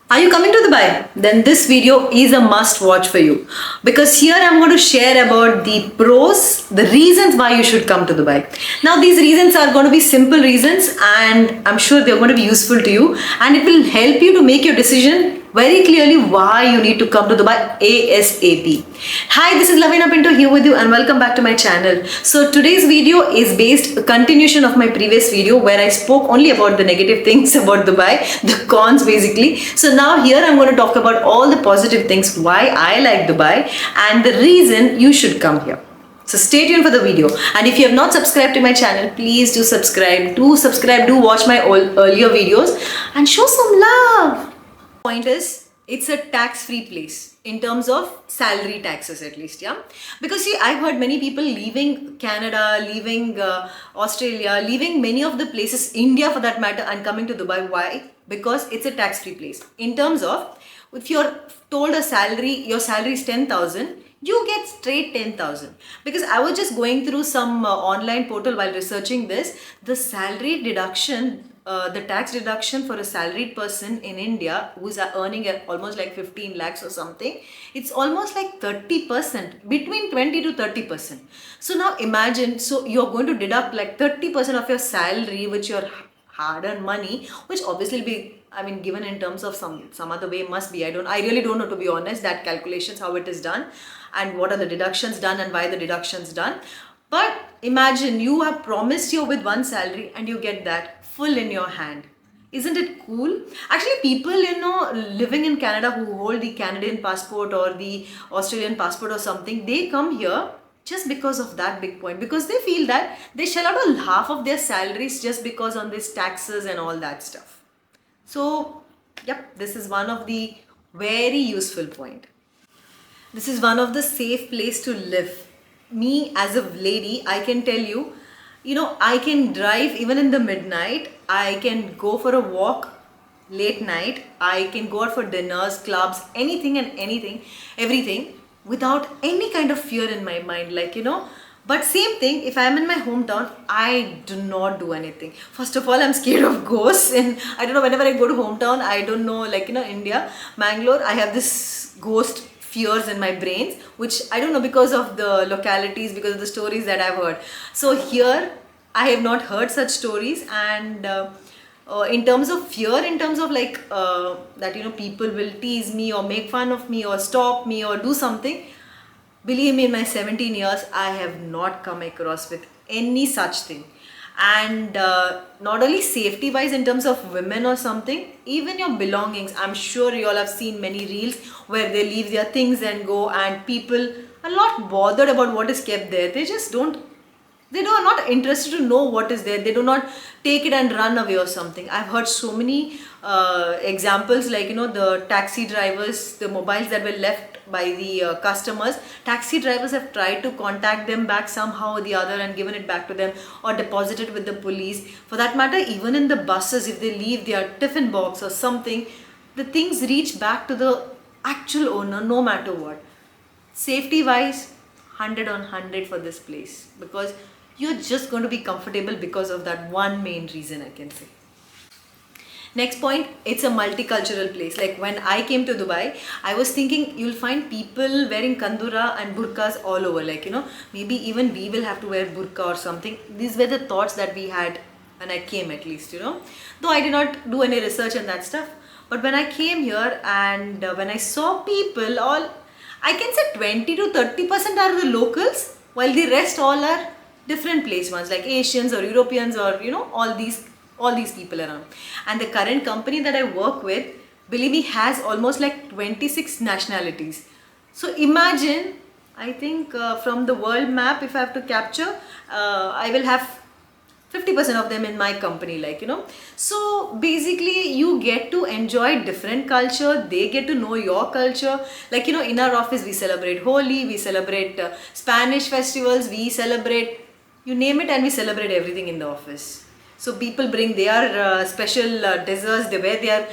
Are you coming to Dubai? Then this video is a must watch for you because here I'm going to share about the pros, the reasons why you should come to Dubai. Now these reasons are going to be simple reasons and I'm sure they're going to be useful to you and it will help you to make your decision very clearly why you need to come to Dubai ASAP. Hi, this is Lavina Pinto here with you and welcome back to my channel. So today's video is based a continuation of my previous video where I spoke only about the negative things about Dubai, the cons basically. So now here I'm going to talk about all the positive things why I like Dubai and the reason you should come here. So stay tuned for the video, and if you have not subscribed to my channel, please do subscribe. Do watch my earlier videos and show some love. Point is, it's a tax-free place in terms of salary taxes at least, yeah. Because see, I've heard many people leaving Canada, leaving Australia, leaving many of the places, India for that matter, and coming to Dubai. Why? Because it's a tax-free place. In terms of, if you're told a salary, your salary is 10,000. You get straight 10,000 because I was just going through some online portal while researching this. The salary deduction, the tax deduction for a salaried person in India who's earning almost like 15 lakhs or something, it's almost like 30%, between 20 to 30%. So now imagine, so you're going to deduct like 30% of your salary, which your hard-earned money, which obviously will be, I mean, given in terms of some other way must be. I really don't know, to be honest, that calculations how it is done and what are the deductions done and why the deductions done. But imagine you have promised you with one salary and you get that full in your hand. Isn't it cool? Actually, people, living in Canada who hold the Canadian passport or the Australian passport or something, they come here just because of that big point, because they feel that they shell out a half of their salaries just because on these taxes and all that stuff. So, yep, this is one of the very useful point. This is one of the safe place to live. Me as a lady, I can tell you, I can drive even in the midnight. I can go for a walk late night. I can go out for dinners, clubs, anything and anything, everything without any kind of fear in my mind. But same thing, if I'm in my hometown, I do not do anything. First of all, I'm scared of ghosts. And I don't know, whenever I go to hometown, I don't know, India, Mangalore, I have this ghost fears in my brains, which I don't know, because of the localities, because of the stories that I've heard. So here, I have not heard such stories. And in terms of fear, in terms of that, people will tease me or make fun of me or stop me or do something, believe me, in my 17 years, I have not come across with any such thing. And not only safety wise in terms of women or something, even your belongings. I'm sure you all have seen many reels where they leave their things and go, and people are not bothered about what is kept there. They are not interested to know what is there. They do not take it and run away or something. I've heard so many examples, the taxi drivers, the mobiles that were left by the customers. Taxi drivers have tried to contact them back somehow or the other and given it back to them or deposited with the police. For that matter, even in the buses, if they leave their tiffin box or something, the things reach back to the actual owner no matter what. Safety wise, 100 on 100 for this place, because you're just going to be comfortable because of that one main reason, I can say. Next point, it's a multicultural place. Like when I came to Dubai, I was thinking you'll find people wearing kandura and burqas all over. Maybe even we will have to wear burqa or something. These were the thoughts that we had when I came, at least, Though I did not do any research on that stuff. But when I came here and when I saw people, all, I can say 20 to 30% are the locals, while the rest all are different place ones, like Asians or Europeans or, all these people around. And the current company that I work with, believe me, has almost like 26 nationalities. So imagine, I think from the world map, if I have to capture, I will have 50% of them in my company, So basically, you get to enjoy different culture. They get to know your culture. In our office, we celebrate Holi, we celebrate Spanish festivals, we celebrate, you name it, and we celebrate everything in the office. So people bring their special desserts, they wear their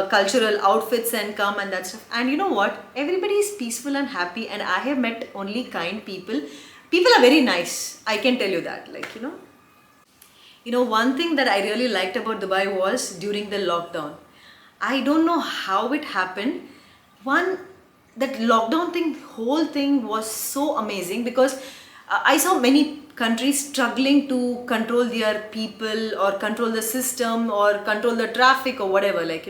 cultural outfits and come and that stuff. And you know what? Everybody is peaceful and happy, and I have met only kind people. People are very nice. I can tell you that, one thing that I really liked about Dubai was during the lockdown. I don't know how it happened. One, that lockdown thing, whole thing was so amazing because I saw many countries struggling to control their people or control the system or control the traffic or whatever, like,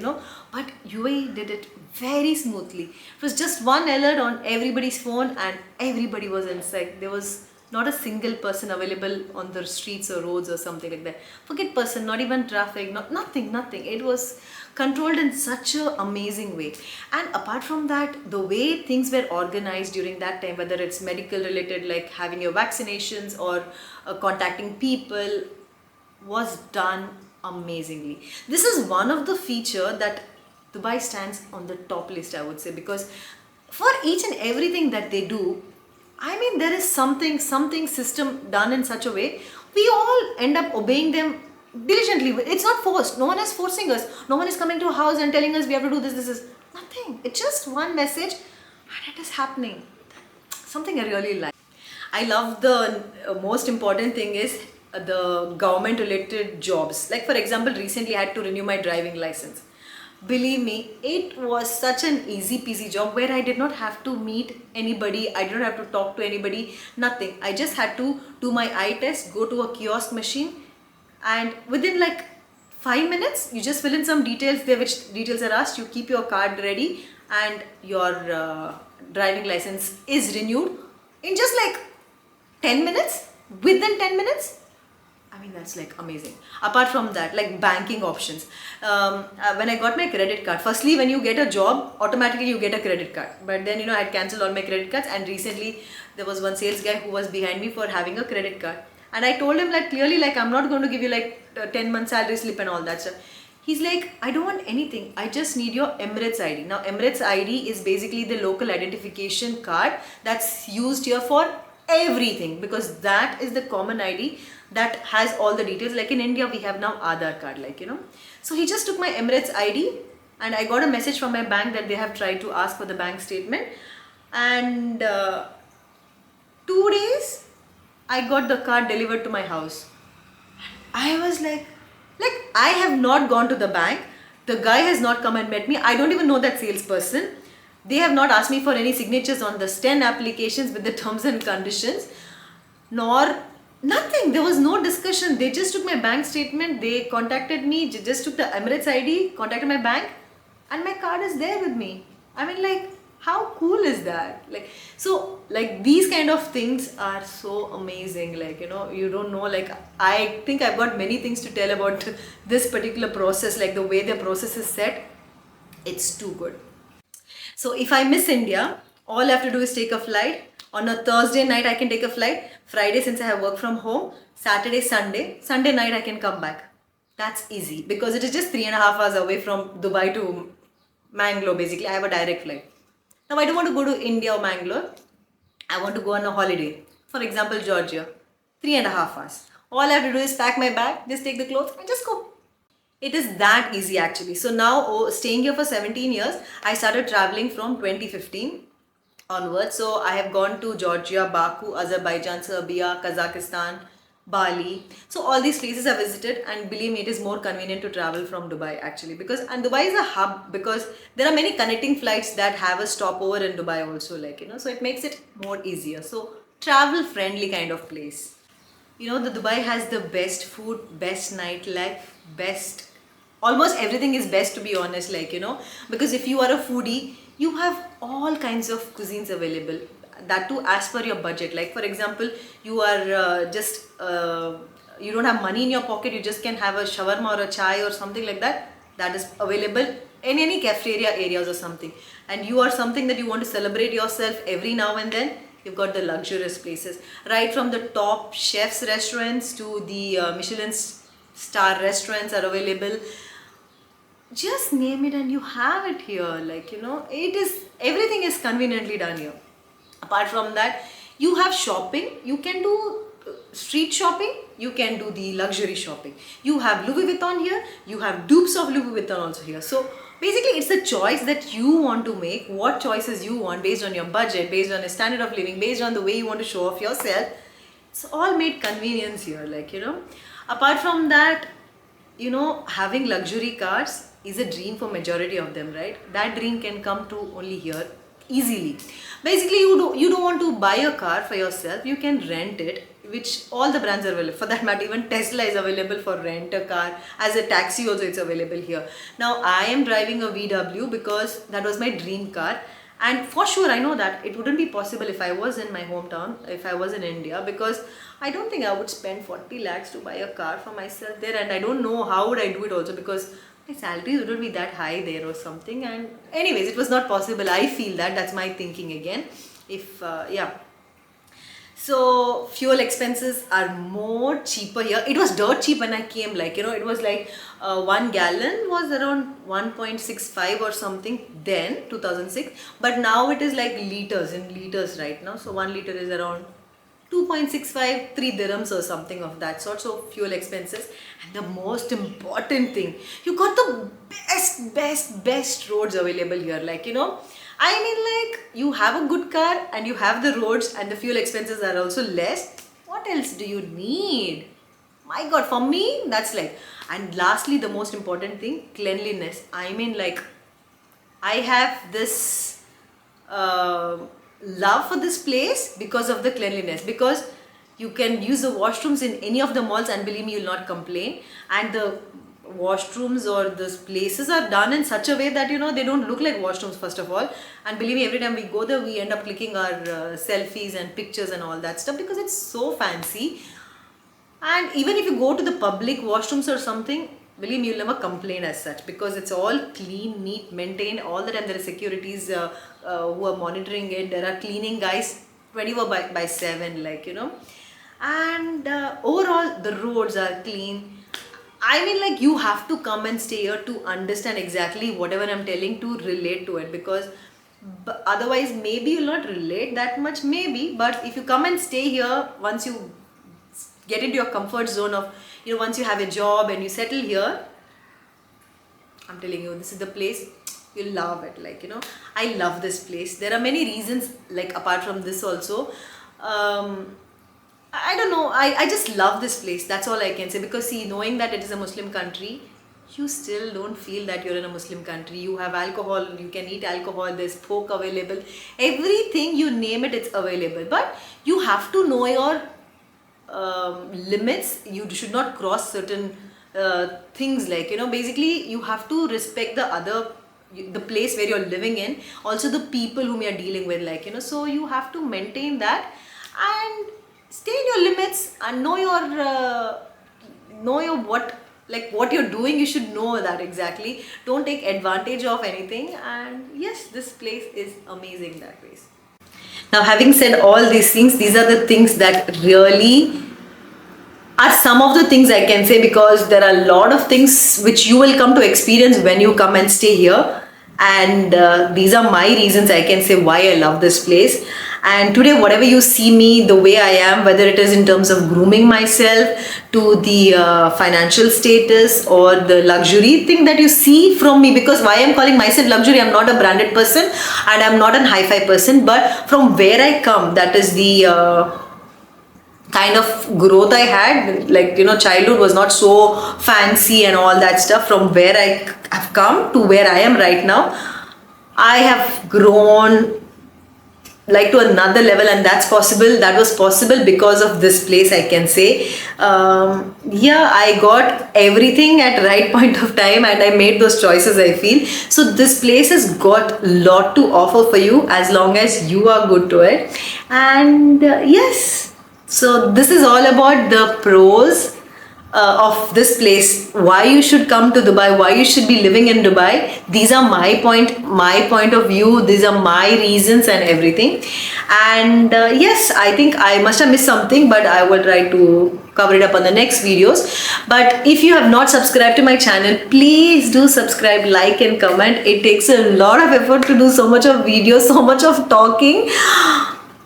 but UAE did it very smoothly. It was just one alert on everybody's phone and everybody was inside. There was not a single person available on the streets or roads or something like that. Forget person, not even traffic, nothing. It was controlled in such an amazing way. And apart from that, the way things were organized during that time, whether it's medical related like having your vaccinations or contacting people, was done amazingly. This is one of the feature that Dubai stands on the top list, I would say, because for each and everything that they do, I mean, there is something system done in such a way, we all end up obeying them diligently. It's not forced. No one is forcing us. No one is coming to a house and telling us we have to do this, this is nothing. It's just one message and it is happening. Something I really like. I love the most important thing is the government related jobs. Like for example, recently I had to renew my driving license. Believe me, it was such an easy peasy job where I did not have to meet anybody, I did not have to talk to anybody, nothing. I just had to do my eye test, go to a kiosk machine, and within like 5 minutes, you just fill in some details there, which details are asked, you keep your card ready, and your driving license is renewed in just like 10 minutes, within 10 minutes. I mean, that's like amazing. Apart from that, like banking options. When I got my credit card, firstly, when you get a job, automatically you get a credit card. But then, I had cancelled all my credit cards, and recently there was one sales guy who was behind me for having a credit card. And I told him like clearly, like, I'm not going to give you like 10 months salary slip and all that stuff. He's like, I don't want anything. I just need your Emirates ID. Now, Emirates ID is basically the local identification card that's used here for everything, because that is the common ID that has all the details. Like in India, we have now Aadhaar card, like, So he just took my Emirates ID, and I got a message from my bank that they have tried to ask for the bank statement. And 2 days, I got the card delivered to my house. I was like, I have not gone to the bank. The guy has not come and met me. I don't even know that salesperson. They have not asked me for any signatures on the 10 applications with the terms and conditions, nor nothing. There was no discussion. They just took my bank statement. They contacted me, just took the Emirates ID, contacted my bank, and my card is there with me. I mean, like, how cool is that? Like, so, like, these kind of things are so amazing. Like, you don't know, like, I think I've got many things to tell about this particular process, like the way the process is set. It's too good. So if I miss India, all I have to do is take a flight. On a Thursday night, I can take a flight. Friday, since I have work from home, Saturday, Sunday night, I can come back. That's easy because it is just 3.5 hours away from Dubai to Mangalore. Basically, I have a direct flight. Now, I don't want to go to India or Mangalore. I want to go on a holiday. For example, Georgia. 3.5 hours. All I have to do is pack my bag, just take the clothes and just go. It is that easy actually. So now, staying here for 17 years, I started traveling from 2015 onwards. So I have gone to Georgia, Baku, Azerbaijan, Serbia, Kazakhstan, Bali. So all these places I visited, and believe me, it is more convenient to travel from Dubai actually, and Dubai is a hub because there are many connecting flights that have a stopover in Dubai also, like, so it makes it more easier. So travel friendly kind of place. The Dubai has the best food, best nightlife, best, almost everything is best, to be honest, like, because if you are a foodie, you have all kinds of cuisines available, that too as per your budget. Like for example, you are you don't have money in your pocket, you just can have a shawarma or a chai or something like that. That is available in any cafeteria areas or something. And you are something that you want to celebrate yourself every now and then, you've got the luxurious places, right from the top chefs restaurants to the Michelin star restaurants are available. Just name it and you have it here, like, it is, everything is conveniently done here. Apart from that, you have shopping. You can do street shopping, you can do the luxury shopping. You have Louis Vuitton here, you have dupes of Louis Vuitton also here. So basically it's a choice that you want to make, what choices you want based on your budget, based on your standard of living, based on the way you want to show off yourself. It's all made convenience here, like, Apart from that, having luxury cars, is a dream for majority of them, right? That dream can come true only here easily. Basically, you don't want to buy a car for yourself. You can rent it, which all the brands are available. For that matter, even Tesla is available for rent a car. As a taxi also, it's available here. Now, I am driving a VW because that was my dream car. And for sure, I know that it wouldn't be possible if I was in my hometown, if I was in India, because I don't think I would spend 40 lakhs to buy a car for myself there. And I don't know how would I do it also, because my salaries wouldn't be that high there or something. And anyways, it was not possible. I feel that's my thinking again. If yeah, so fuel expenses are more cheaper here. It was dirt cheap when I came, like, it was like 1 gallon was around 1.65 or something then, 2006. But now it is like liters, in liters right now. So 1 liter is around 2.65, 3 dirhams or something of that sort. So fuel expenses. And the most important thing, you got the best roads available here. Like, I mean, like, you have a good car and you have the roads and the fuel expenses are also less. What else do you need? My God, for me, that's like. And lastly, the most important thing, cleanliness. I mean, like, I have this love for this place because of the cleanliness. Because you can use the washrooms in any of the malls and believe me, you'll not complain. And the washrooms or those places are done in such a way that they don't look like washrooms, first of all. And believe me, every time we go there, we end up clicking our selfies and pictures and all that stuff because it's so fancy. And even if you go to the public washrooms or something, believe me, you'll never complain as such, because it's all clean, neat, maintained all the time. There are securities who are monitoring it. There are cleaning guys 24/7, like, and overall the roads are clean. I mean, like, you have to come and stay here to understand exactly whatever I'm telling, to relate to it, because otherwise maybe you'll not relate that much, maybe. But if you come and stay here, once you get into your comfort zone of, once you have a job and you settle here, I'm telling you, this is the place, you'll love it. Like, I love this place. There are many reasons, like, apart from this also. I don't know, I just love this place. That's all I can say. Because see, knowing that it is a Muslim country, you still don't feel that you're in a Muslim country. You have alcohol, you can eat alcohol, there's pork available. Everything, you name it, it's available. But you have to know your limits. You should not cross certain things, like, basically you have to respect the place where you're living in, also the people whom you're dealing with, like, so you have to maintain that and stay in your limits and know your what you're doing. You should know that exactly. Don't take advantage of anything. And yes, this place is amazing that way. Now, having said all these things, these are the things that really are some of the things I can say, because there are a lot of things which you will come to experience when you come and stay here. And these are my reasons, I can say, why I love this place. And today, whatever you see me, the way I am, whether it is in terms of grooming myself, to the financial status, or the luxury thing that you see from me, because why I'm calling myself luxury, I'm not a branded person and I'm not an hi-fi person, but from where I come, that is the kind of growth I had. Like, childhood was not so fancy and all that stuff. From where I have come to where I am right now, I have grown like to another level, and that was possible because of this place, I can say. Yeah, I got everything at right point of time and I made those choices, I feel. So this place has got a lot to offer for you as long as you are good to it. And yes, so this is all about the pros of this place, why you should come to Dubai, why you should be living in Dubai. These are my point of view, these are my reasons and everything. And yes, I think I must have missed something, but I will try to cover it up on the next videos. But if you have not subscribed to my channel, please do subscribe, like and comment. It takes a lot of effort to do so much of videos, so much of talking.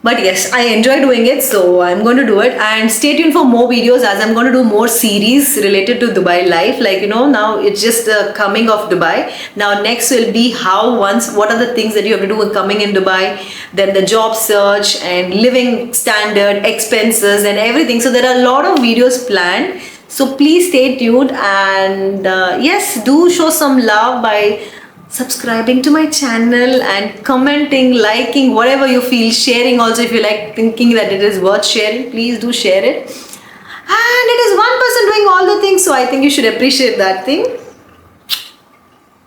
But yes, I enjoy doing it, so I'm going to do it. And stay tuned for more videos, as I'm going to do more series related to Dubai life. Like, now it's just the coming of Dubai. Now next will be what are the things that you have to do when coming in Dubai, then the job search and living standard, expenses and everything. So there are a lot of videos planned. So please stay tuned, and yes, do show some love by subscribing to my channel and commenting, liking, whatever you feel, sharing also. If you like, thinking that it is worth sharing, please do share it. And it is one person doing all the things, so I think you should appreciate that thing.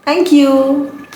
Thank you.